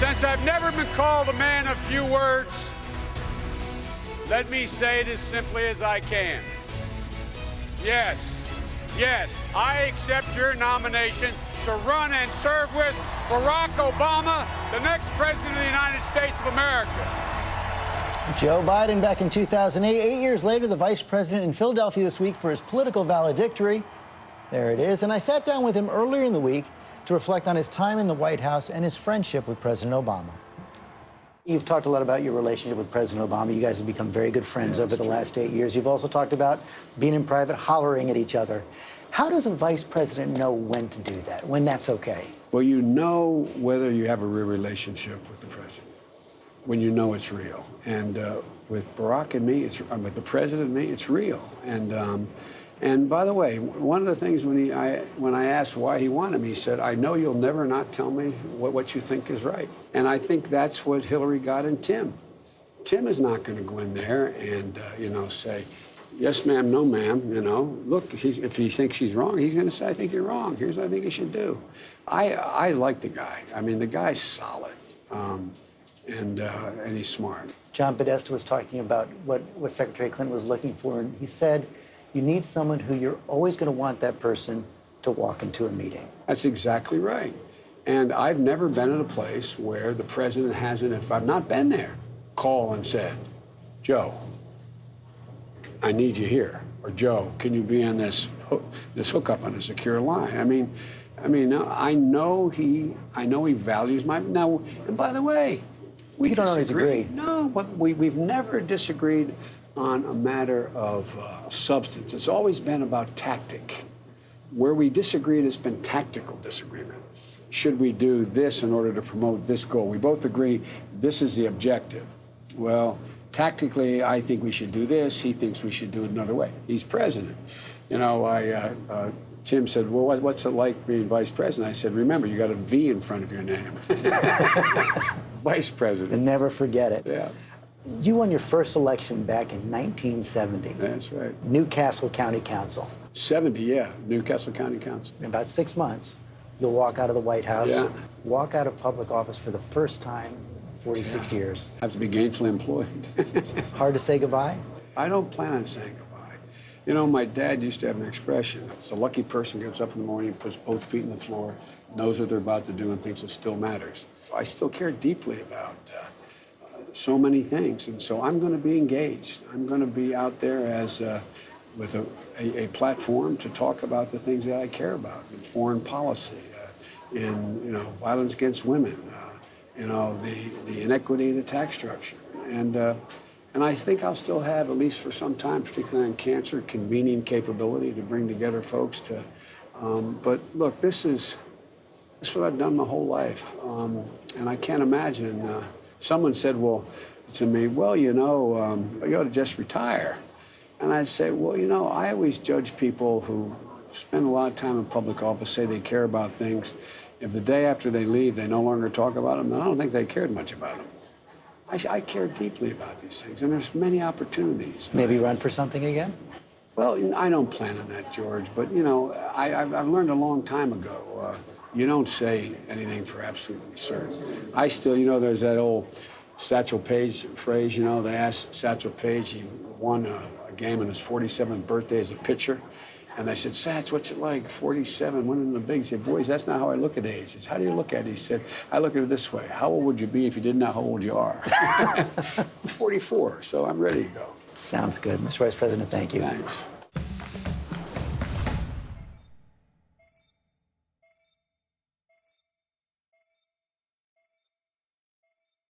Since I've never been called a man of few words, let me say it as simply as I can. Yes, I accept your nomination to run and serve with Barack Obama, the next president of the United States of America. Joe Biden back in 2008. 8 years later, the vice president in Philadelphia this week for his political valedictory. There it is. And I sat down with him earlier in the week to reflect on his time in the White House and his friendship with President Obama. You've talked a lot about your relationship with President Obama. You guys have become very good friends over the last 8 years. You've also talked about being in private, hollering at each other. How does a vice president know when to do that, when that's okay? Well, you know whether you have a real relationship with the president, when you know it's real. And with Barack and me, with the president and me, it's real. And by the way, one of the things when I asked why he wanted me, he said, "I know you'll never not tell me what you think is right." And I think that's what Hillary got in Tim. Tim is not going to go in there and say, "Yes, ma'am, no, ma'am." Look, if he thinks she's wrong, he's going to say, "I think you're wrong. Here's what I think you should do." I like the guy. I mean, the guy's solid, and he's smart. John Podesta was talking about what Secretary Clinton was looking for, and he said, you need someone who you're always going to want that person to walk into a meeting. That's exactly right. And I've never been at a place where the president hasn't, if I've not been there, called and said, "Joe, I need you here." Or, "Joe, can you be on this hookup on a secure line?" I mean, I know he values my. Now, and by the way, we don't always agree. No, but we've never disagreed on a matter of substance. It's always been about tactic. Where we disagreed has been tactical disagreement. Should we do this in order to promote this goal? We both agree this is the objective. Well, tactically, I think we should do this. He thinks we should do it another way. He's president. Tim said, "Well, what's it like being vice president?" I said, "Remember, you got a V in front of your name." Vice president. And never forget it. Yeah. You won your first election back in 1970. That's right. Newcastle County Council. 70, yeah. Newcastle County Council. In about 6 months, you'll walk out of the White House, Yeah. Walk out of public office for the first time in 46 years. Have to be gainfully employed. Hard to say goodbye? I don't plan on saying goodbye. My dad used to have an expression. It's a lucky person gets up in the morning, puts both feet in the floor, knows what they're about to do, and thinks it still matters. I still care deeply about so many things, and so I'm going to be engaged. I'm going to be out there as with a platform to talk about the things that I care about in foreign policy, in violence against women, the inequity of the tax structure, and I think I'll still have, at least for some time, particularly on cancer, convening capability to bring together folks to. But look, this is what I've done my whole life, and I can't imagine. Someone said, to me, "Well, you ought to just retire." And I'd say, "Well, I always judge people who spend a lot of time in public office, say they care about things. If the day after they leave, they no longer talk about them, then I don't think they cared much about them." I care deeply about these things, and there's many opportunities. Maybe run for something again? Well, I don't plan on that, George, but, I've learned a long time ago, you don't say anything for absolutely certain. I still, there's that old Satchel Paige phrase, they asked Satchel Paige, he won a game on his 47th birthday as a pitcher. And they said, "Sats, what's it like, 47, winning the big?" He said, "Boys, that's not how I look at age." He said, "How do you look at it?" He said, "I look at it this way. How old would you be if you didn't know how old you are?" I'm 44, so I'm ready to go. Sounds good. Mr. Vice President, thank you. Thanks.